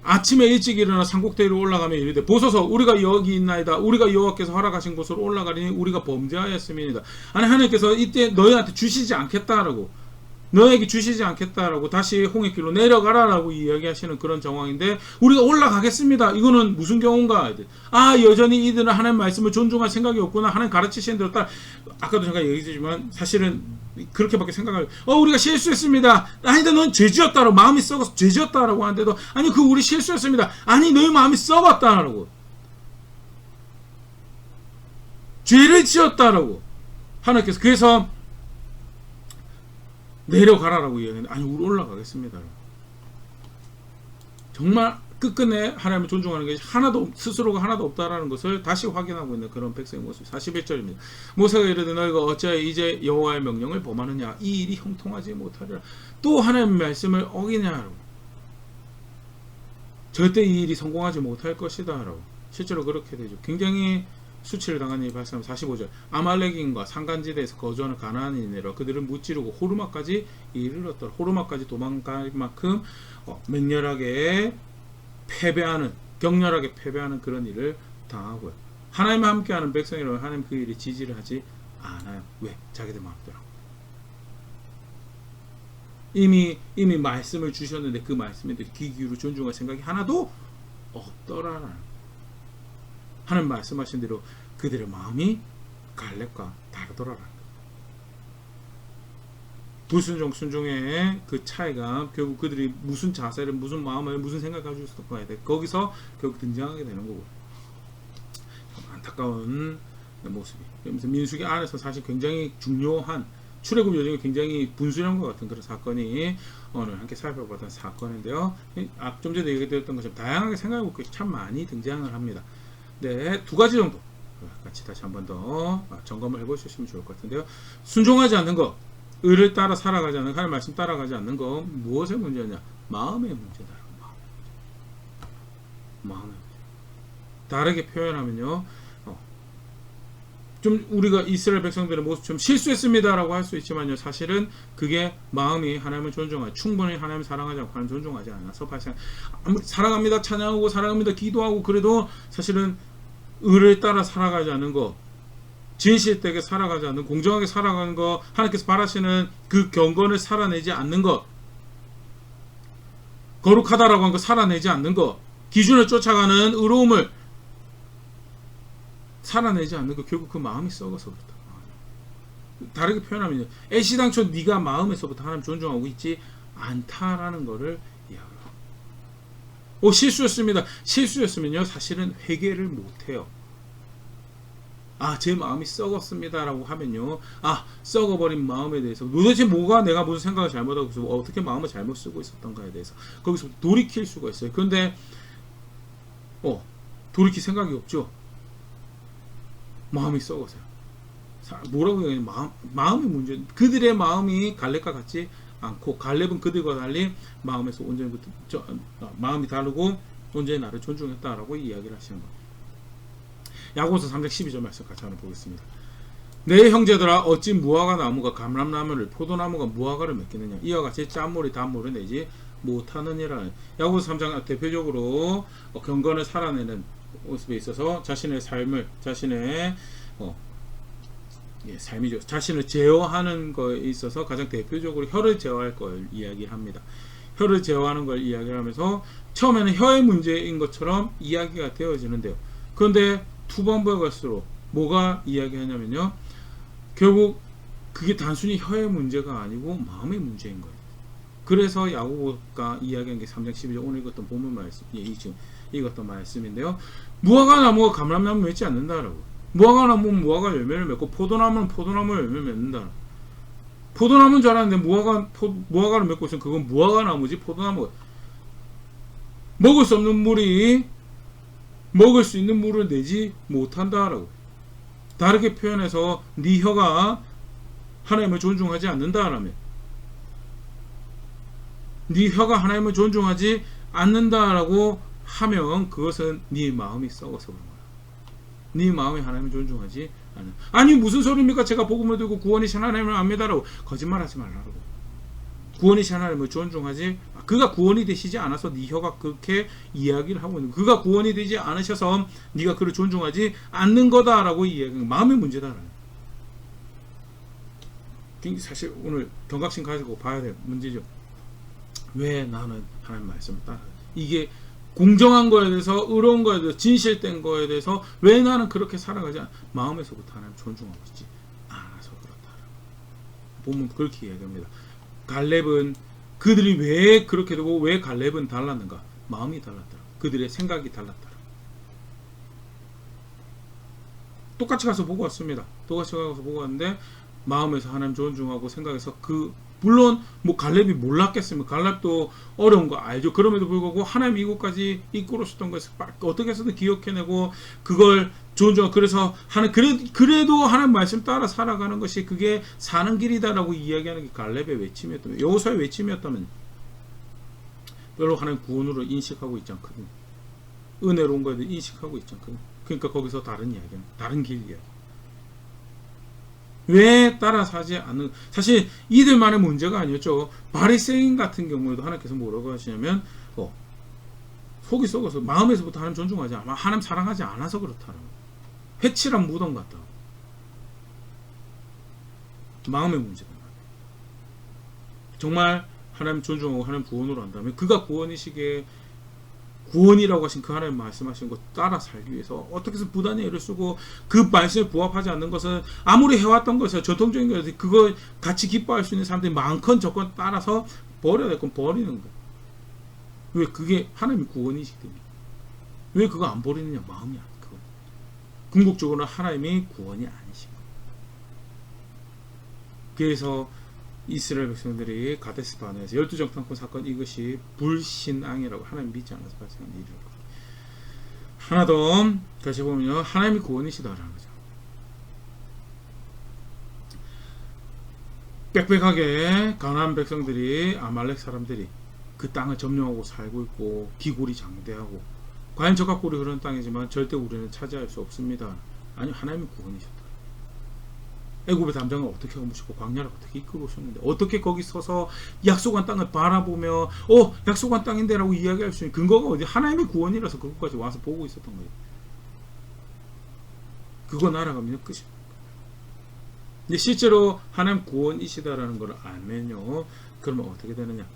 아침에 일찍 일어나 산꼭대기로 올라가며 이르되 보소서 우리가 여기 있나이다. 우리가 여호와께서 허락하신 곳으로 올라가리니 우리가 범죄하였음이니이다. 아니 하나님께서 이때 너희한테 주시지 않겠다라고 너에게 주시지 않겠다라고 다시 홍해길로 내려가라라고 이야기하시는 그런 정황인데 우리가 올라가겠습니다. 이거는 무슨 경우인가? 여전히 이들은 하나님 말씀을 존중할 생각이 없구나. 하나님 가르치신 대로 따라 아까도 제가 얘기했지만 사실은 그렇게밖에 생각을 우리가 실수했습니다. 아니다 넌 죄지었다라고 마음이 썩어서 죄지었다라고 하는데도 아니 그 우리 실수했습니다. 아니 너희 마음이 썩었다라고 죄를 지었다라고 하나님께서 그래서 내려가라라고 이야기했는데 아니 우리 올라가겠습니다. 정말 끝끝내 하나님을 존중하는 게 하나도 스스로가 하나도 없다라는 것을 다시 확인하고 있는 그런 백성의 모습. 41절입니다. 모세가 이르되 너희가 어찌하여 이제 여호와의 명령을 범하느냐 이 일이 형통하지 못하리라. 또 하나님의 말씀을 어기냐라고. 절대 이 일이 성공하지 못할 것이다라고. 실제로 그렇게 되죠. 굉장히 수치를 당한 일이 발생하면 45절 아말렉인과 산간지대에서 거주하는 가나안인이라 그들은 무찌르고 호르마까지 이르렀더라. 호르마까지 도망갈 만큼 맹렬하게 패배하는 격렬하게 패배하는 그런 일을 당하고요. 하나님과 함께하는 백성이라면 하나님 그 일이 지지를 하지 않아요. 왜? 자기들 마음대로. 이미 말씀을 주셨는데 그 말씀에 대해 귀 기울여 존중할 생각이 하나도 없더라라는. 하나님 말씀하신 대로 그들의 마음이 갈렙과 다르더라라는. 불순종 순종의 그 차이가 결국 그들이 무슨 자세를 무슨 마음을 무슨 생각을 가지고 있었던 돼. 거기서 결국 등장하게 되는 거고. 안타까운 모습이. 그래서 민수기 안에서 사실 굉장히 중요한 출애굽 여정이 굉장히 분수령과 같은 그런 사건이 오늘 함께 살펴봤던 사건인데요. 좀 전에 얘기드렸던 것처럼 다양하게 생각해볼 게 참 많이 등장을 합니다. 네, 두 가지 정도 같이 다시 한 번 더 점검을 해보시면 좋을 것 같은데요. 순종하지 않는 것, 의를 따라 살아가지 않는 하나님 말씀 따라가지 않는 것 무엇의 문제냐? 마음의 문제다. 마음의 문제. 다르게 표현하면요, 좀 우리가 이스라엘 백성들의 모습 좀 실수했습니다라고 할 수 있지만요, 사실은 그게 마음이 하나님을 존중하지 충분히 하나님을 사랑하지 않고 하나님을 존중하지 않아서 발생. 아무리 사랑합니다 찬양하고 사랑합니다 기도하고 그래도 사실은 의를 따라 살아가지 않는 것, 진실되게 살아가지 않는, 공정하게 살아가는 것, 하나님께서 바라시는 그 경건을 살아내지 않는 것, 거룩하다라고 한 거 살아내지 않는 것, 기준을 쫓아가는 의로움을 살아내지 않는 것, 결국 그 마음이 썩어서 그렇다. 다르게 표현하면 애시당초 네가 마음에서부터 하나님 존중하고 있지 않다라는 거를 이야기해요. 실수였습니다. 실수였으면요 사실은 회개를 못해요. 제 마음이 썩었습니다라고 하면요. 썩어버린 마음에 대해서 도대체 뭐가 내가 무슨 생각을 잘못하고 있어, 어떻게 마음을 잘못 쓰고 있었던가에 대해서 거기서 돌이킬 수가 있어요. 그런데 돌이킬 생각이 없죠. 마음이 썩어서요. 뭐라고 해야 되냐, 마음의 문제. 그들의 마음이 갈렙과 같지 않고, 갈렙은 그들과 달리 마음에서 온전히 마음이 다르고 온전히 나를 존중했다라고 이야기를 하시는 거예요. 야고보서 3장 12절 말씀 같이 한번 보겠습니다. 내 형제들아, 어찌 무화과 나무가 감람나무를, 포도나무가 무화과를 맺겠느냐. 이와 같이 짠물이 단물을 내지 못하느니라. 야고보서 3장 대표적으로 경건을 살아내는 모습에 있어서 자신의 삶을, 자신의 삶이죠. 자신을 제어하는 거에 있어서 가장 대표적으로 혀를 제어할 걸 이야기합니다. 혀를 제어하는 걸 이야기하면서 처음에는 혀의 문제인 것처럼 이야기가 되어지는데요. 그런데 후반부에 갈수록 뭐가 이야기하냐면요, 결국 그게 단순히 혀의 문제가 아니고 마음의 문제인 거예요. 그래서 야고보가 이야기한 게 3장 12절 오늘 읽었던 본문 말씀, 지금 읽었던 말씀인데요. 무화과 나무가 감람나무 맺지 않는다라고. 무화과 나무는 무화과 열매를 맺고 포도나무는 포도나무 열매를 맺는다. 포도나무인 줄 알았는데 무화과를 맺고 있으면 그건 무화과 나무지 포도나무가. 먹을 수 없는 물이 먹을 수 있는 물을 내지 못한다라고. 다르게 표현해서 네 혀가 하나님을 존중하지 않는다라면, 네 혀가 하나님을 존중하지 않는다라고 하면 그것은 네 마음이 썩어서 그런 거야. 네 마음이 하나님을 존중하지 않는. 아니 무슨 소리입니까? 제가 복음을 들고 구원이신 하나님을 압니다라고 거짓말하지 말라고. 구원이신 하나님을 존중하지, 그가 구원이 되시지 않아서 네 혀가 그렇게 이야기를 하고 있는, 그가 구원이 되지 않으셔서 네가 그를 존중하지 않는 거다라고 이야기하는, 마음의 문제다라는. 사실 오늘 경각심 가지고 봐야 될 문제죠. 왜 나는 하나님 말씀을 따라, 이게 공정한 거에 대해서, 의로운 거에 대해서, 진실된 거에 대해서 왜 나는 그렇게 살아가지 않아? 마음에서부터 하나님 존중하고 있지 않아서 그렇다. 보면 그렇게 이야기합니다. 갈렙은, 그들이 왜 그렇게 되고 왜 갈렙은 달랐는가? 마음이 달랐더라. 그들의 생각이 달랐더라. 똑같이 가서 보고 왔습니다. 똑같이 가서 보고 왔는데 마음에서 하나님 존중하고 생각해서, 물론 뭐 갈렙이 몰랐겠습니까? 갈렙도 어려운 거 알죠. 그럼에도 불구하고 하나님 이곳까지 이끌어주셨던 것을 어떻게 해서든 기억해내고 그걸 존중하고, 그래서 그래도 하나님 말씀 따라 살아가는 것이 그게 사는 길이다라고 이야기하는 게 갈렙의 외침이었다면, 여호수아의 외침이었다면 별로 하나님 구원으로 인식하고 있지 않거든. 은혜로운 거에도 인식하고 있지 않거든. 그러니까 거기서 다른 이야기는, 다른 길 이야기. 왜 따라 사지 않는, 사실 이들만의 문제가 아니었죠. 바리새인 같은 경우에도 하나님께서 뭐라고 하시냐면 속이 썩어서 마음에서부터 하나님 존중하지 않아, 하나님 사랑하지 않아서 그렇다라고. 회칠한 무덤 같다. 마음의 문제다. 정말 하나님 존중하고 하나님 구원으로 한다면, 그가 구원이시기에 구원이라고 하신 그 하나님 말씀하신 것 따라 살기 위해서 어떻게 해서 부단히 애를 쓰고, 그 말씀에 부합하지 않는 것은 아무리 해왔던 것이 전통적인 것이 그거 같이 기뻐할 수 있는 사람들이 많건 적건 따라서 버려야 될 건 버리는 거예요. 왜? 그게 하나님의 구원이시기 때문에. 왜 그거 안 버리느냐? 마음이 안 그거. 궁극적으로는 하나님이 구원이 아니신 거예요. 그래서 이스라엘 백성들이 가데스 바네아에서 12정탐꾼 사건, 이것이 불신앙이라고, 하나님 믿지 않아서 발생한 일이라고. 하나 더 다시 보면요, 하나님이 구원이시다라는 거죠. 빽빽하게 가나안 백성들이, 아말렉 사람들이 그 땅을 점령하고 살고 있고 기골이 장대하고, 과연 적과 꿀이 흐르는 땅이지만 절대 우리는 차지할 수 없습니다. 아니, 하나님이 구원이셨다. 애굽의 담장을 어떻게 허무시고 광야를 어떻게 이끌어 오셨는데, 어떻게 거기 서서 약속한 땅을 바라보며 약속한 땅인데라고 이야기할 수 있는 근거가 어디? 하나님의 구원이라서 그것까지 와서 보고 있었던 거예요. 그거 날아가면 끝이에요. 근데 실제로 하나님 구원이시다라는 걸 알면요, 그러면 어떻게 되느냐?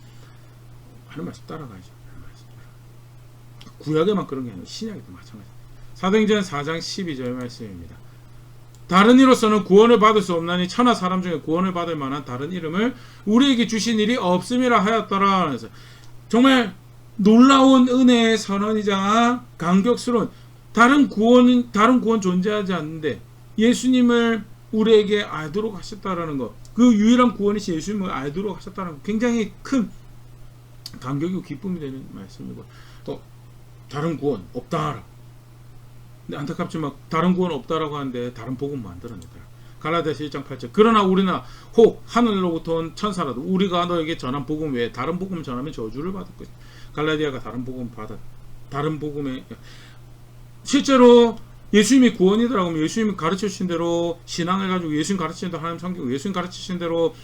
하나님 말씀 따라가야죠. 구약에만 그런 게 아니라 신약에도 마찬가지입니다. 사도행전 4장 12절 말씀입니다. 다른 이로서는 구원을 받을 수 없나니 천하 사람 중에 구원을 받을 만한 다른 이름을 우리에게 주신 일이 없음이라 하였더라. 그래서 정말 놀라운 은혜의 선언이자 감격스러운, 다른 구원 존재하지 않는데 예수님을 우리에게 알도록 하셨다라는 것, 그 유일한 구원이신 예수님을 알도록 하셨다는 것, 굉장히 큰 감격이고 기쁨이 되는 말씀이고, 또 다른 구원 없다라고. 근데 안타깝지만 다른 구원 없다라고 하는데 다른 복음 만들어내더라. 갈라디아서 1장 8절. 그러나 우리는 혹 하늘로부터 온 천사라도 우리가 너에게 전한 복음 외에 다른 복음을 전하면 저주를 받을 것이다. 갈라디아가 다른 복음에 실제로 예수님이 구원이더라고 하면 예수님이 가르치신 대로 신앙을 가지고 예수님 가르치신 대로 하나님 섬기고 예수님 가르치신 대로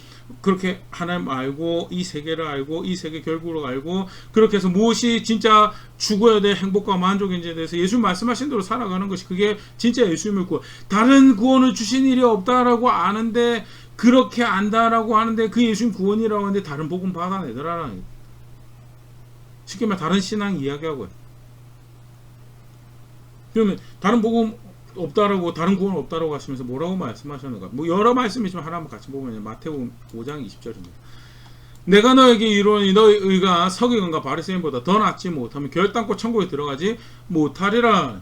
그렇게 하나님 알고 이 세계를 알고 이 세계 결국을 알고 그렇게 해서 무엇이 진짜 죽어야 될 행복과 만족인지에 대해서 예수님 말씀하신 대로 살아가는 것이 그게 진짜 예수님을 구원. 다른 구원을 주신 일이 없다라고 아는데 그렇게 안다라고 하는데 그 예수님 구원이라고 하는데 다른 복음 받아내더라라는, 쉽게 말해 다른 신앙 이야기하고요. 그러면 다른 복음 없다라고 다른 구원 없다라고 하시면서 뭐라고 말씀하셨는가? 뭐 여러 말씀이지만 하나 한번 같이 보면 마태복음 5장 20절입니다. 내가 너에게 이르노니 너의 의가 서기관과 바리새인보다 더 낫지 못하면 결단코 천국에 들어가지 못하리라.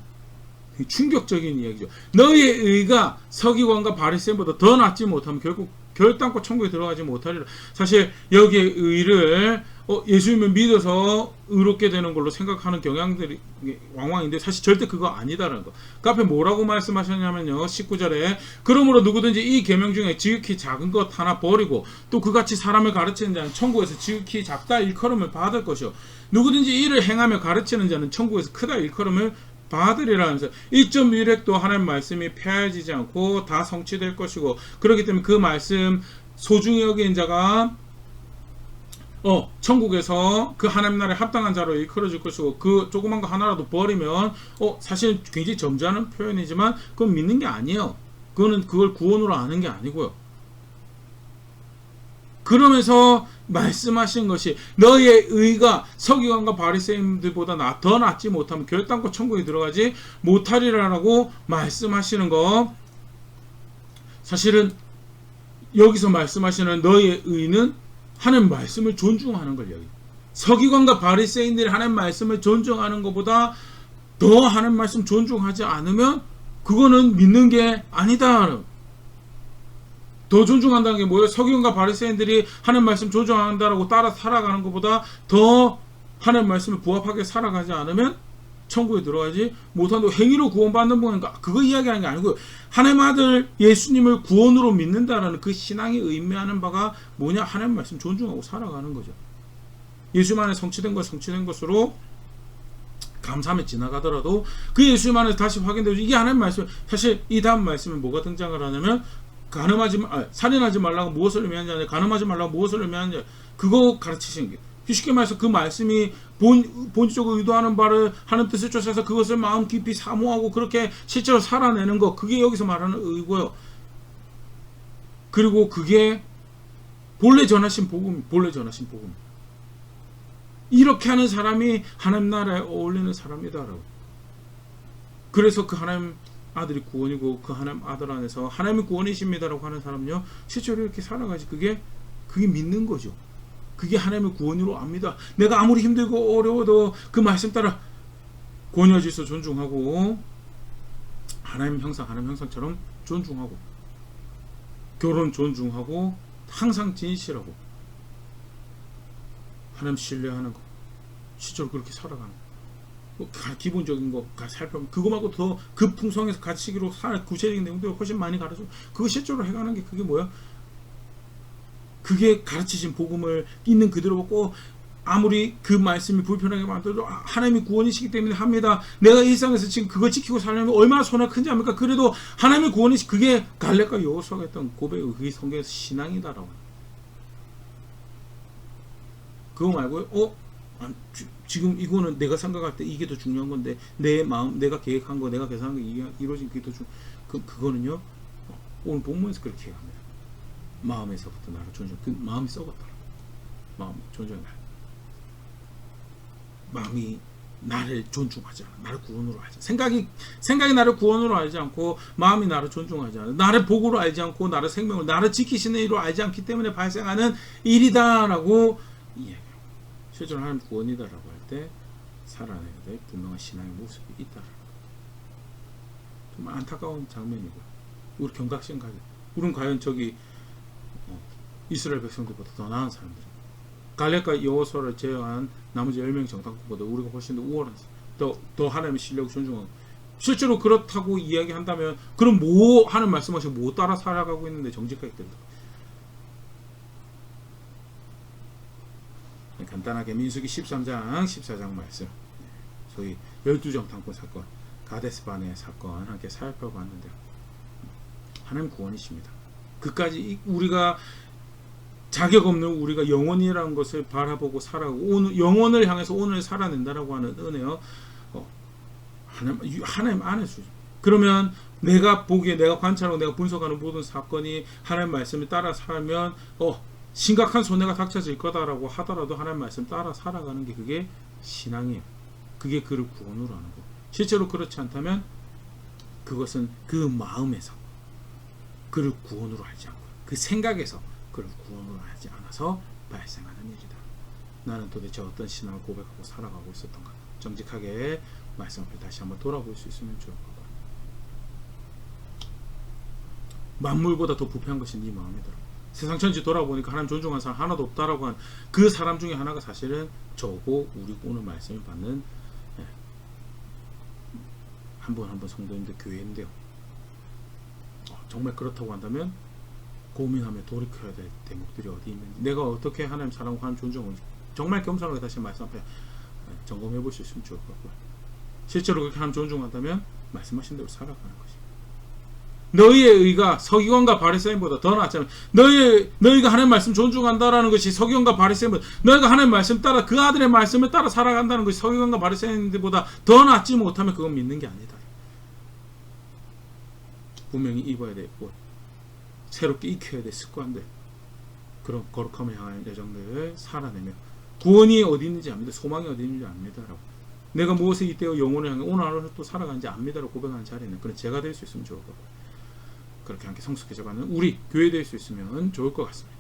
충격적인 이야기죠. 너의 의가 서기관과 바리새인보다 더 낫지 못하면 결국 결단코 천국에 들어가지 못하리라. 사실 여기에 의를 예수님을 믿어서 의롭게 되는 걸로 생각하는 경향들이 왕왕인데 사실 절대 그거 아니다라는 거. 그 앞에 뭐라고 말씀하셨냐면요. 19절에 그러므로 누구든지 이 계명 중에 지극히 작은 것 하나 버리고 또 그같이 사람을 가르치는 자는 천국에서 지극히 작다 일컬음을 받을 것이요 누구든지 이를 행하며 가르치는 자는 천국에서 크다 일컬음을 받으리라면서 1.1획도 하나님 말씀이 폐하여지지 않고 다 성취될 것이고, 그렇기 때문에 그 말씀 소중히 여긴 자가 천국에서 그 하나님 나라에 합당한 자로 일컬어질 것이고, 그 조그만 거 하나라도 버리면 사실 굉장히 점잖은 표현이지만 그건 믿는 게 아니에요. 그걸 구원으로 아는 게 아니고요. 그러면서 말씀하신 것이 너의 의가 서기관과 바리새인들보다 더 낫지 못하면 결단코 천국에 들어가지 못하리라라고 말씀하시는 거. 사실은 여기서 말씀하시는 너의 의는 하나님 말씀을 존중하는 걸 여기. 서기관과 바리새인들이 하나님 말씀을 존중하는 것보다 더 하나님 말씀 존중하지 않으면 그거는 믿는 게 아니다. 더 존중한다는 게 뭐예요? 서기관과 바리새인들이 하나님 말씀 존중한다라고 따라 살아가는 것보다 더 하나님 말씀에 부합하게 살아가지 않으면 천국에 들어가지 못한다고. 행위로 구원받는 분인가? 그거 이야기하는 게 아니고요. 하나님 아들 예수님을 구원으로 믿는다라는 그 신앙이 의미하는 바가 뭐냐? 하나님 말씀 존중하고 살아가는 거죠. 예수님 안에 성취된 것으로 감사하며 지나가더라도 그 예수님 안에 다시 확인되고 이게 하나님 말씀. 사실 이 다음 말씀에 뭐가 등장을 하냐면 살인하지 말라고 무엇을 의미하느냐, 간음하지 말라고 무엇을 의미하느냐, 그거 가르치시는 게. 쉽게 말해서 그 말씀이 본질적으로 의도하는 바를 하는 뜻을 쫓아서 그것을 마음 깊이 사모하고 그렇게 실제로 살아내는 거, 그게 여기서 말하는 의고요. 그리고 그게 본래 전하신 복음. 이렇게 하는 사람이 하나님 나라에 어울리는 사람이다라고. 그래서 그 하나님 아들이 구원이고 그 하나님 아들 안에서 하나님이 구원이십니다라고 하는 사람은요, 실제로 이렇게 살아가지. 그게 믿는 거죠. 그게 하나님의 구원으로 압니다. 내가 아무리 힘들고 어려워도 그 말씀 따라 구원의 질서 존중하고 하나님 형상처럼 존중하고 결혼 존중하고 항상 진실하고 하나님 신뢰하는 거, 실제로 그렇게 살아가는 거. 기본적인 거 살펴보면 그거 말고 더 그 풍성에서 가치기로 구체적인 내용들을 훨씬 많이 가르쳐. 그거 실제로 해가는 게 그게 뭐야? 그게 가르치신 복음을 있는 그대로 먹고 아무리 그 말씀이 불편하게 만들어도 하나님이 구원이시기 때문에 합니다. 내가 일상에서 지금 그거 지키고 살려면 얼마나 손해가 큰지 압니까? 그래도 하나님의 구원이시, 그게 갈렙과 여호수아가 했던 고백이 그게 성경에서 신앙이다라고. 그거 말고요. 지금 이거는 내가 생각할 때 이게 더 중요한 건데 내 마음, 내가 계획한 거, 내가 계산한 거 이루어진 그게 더 그거는요. 오늘 본문에서 그렇게 얘기합니다. 마음에서부터 나를 존중. 그 마음이 썩었다. 마음 존중해. 마음이 나를 존중하지 않아. 나를 구원으로 알지. 생각이 나를 구원으로 알지 않고 마음이 나를 존중하지 않아. 나를 복으로 알지 않고 나를 생명으로, 나를 지키시는 일로 알지 않기 때문에 발생하는 일이다라고 이야기해요. 실제로 하나님 구원이다라고 할 때 살아내야 될 분명한 신앙의 모습이 있다라는 거. 정말 안타까운 장면이고요. 우리 경각심 가져. 우리는 과연 저기 이스라엘 백성들보다 더 나은 사람들. 갈렙과 여호수아를 제외한 나머지 10명 정탐꾼보다 우리가 훨씬 더 우월한 더 하나님의 신력을 존중하고 실제로 그렇다고 이야기한다면 그럼 뭐 하는 말씀하시고 뭐 따라 살아가고 있는데 정직하게 된다. 간단하게 민수기 13장 14장 말씀 소위 12정탐꾼 사건 가데스 바네 사건 함께 살펴봤는데요. 하나님 구원이십니다. 그까지 우리가 자격 없는 우리가 영원이라는 것을 바라보고 살아가고 오늘 영원을 향해서 오늘 살아낸다라고 하는 은혜요. 하나님 안에서 그러면 내가 보기에 내가 관찰하고 내가 분석하는 모든 사건이 하나님 말씀을 따라 살면 심각한 손해가 닥쳐질 거다라고 하더라도 하나님 말씀 따라 살아가는 게 그게 신앙이에요. 그게 그를 구원으로 하는 거. 실제로 그렇지 않다면 그것은 그 마음에서 그를 구원으로 알지 않고 그 생각에서 그를 구원으로 알지 않아서 발생하는 일이다. 나는 도대체 어떤 신앙을 고백하고 살아가고 있었던가. 정직하게 말씀 앞에 다시 한번 돌아볼 수 있으면 좋을 것 같아요. 만물보다 더 부패한 것이 네 마음이더라. 세상 전체 돌아보니까 하나님 존중하는 사람 하나도 없다라고 한 그 사람 중에 하나가 사실은 저고 우리 오늘 말씀을 받는 한 분 한 분 성도님들 교회인데요. 정말 그렇다고 한다면 고민하며 돌이켜야 될 대목들이 어디 있는지 내가 어떻게 하나님 사랑하고 하나님 존중하고 정말 겸손하게 다시 말씀 앞에 점검해 볼 수 있으면 좋을 것 같고요. 실제로 그렇게 하나님 존중한다면 말씀하신 대로 살아가는 것입니다. 너희의 의가 서기관과 바리새인보다 더 낫잖아요. 너희가 하나님 말씀 존중한다라는 것이 서기관과 바리새인보다 너희가 하나님 말씀 따라 그 아들의 말씀을 따라 살아간다는 것이 서기관과 바리새인들보다 더 낫지 못하면 그건 믿는 게 아니다. 분명히 입어야 될 옷, 새롭게 익혀야 될 습관들, 그런 거룩함을 향한 여정들을 살아내며 구원이 어디 있는지 압니다. 소망이 어디 있는지 압니다라고. 내가 무엇에 이때요 영혼을 향해 오늘 하루 또 살아가는지 압니다라고 고백하는 자리는 그런 제가 될 수 있으면 좋을 것 같아요. 그렇게 함께 성숙해져가는 우리 교회 될 수 있으면 좋을 것 같습니다.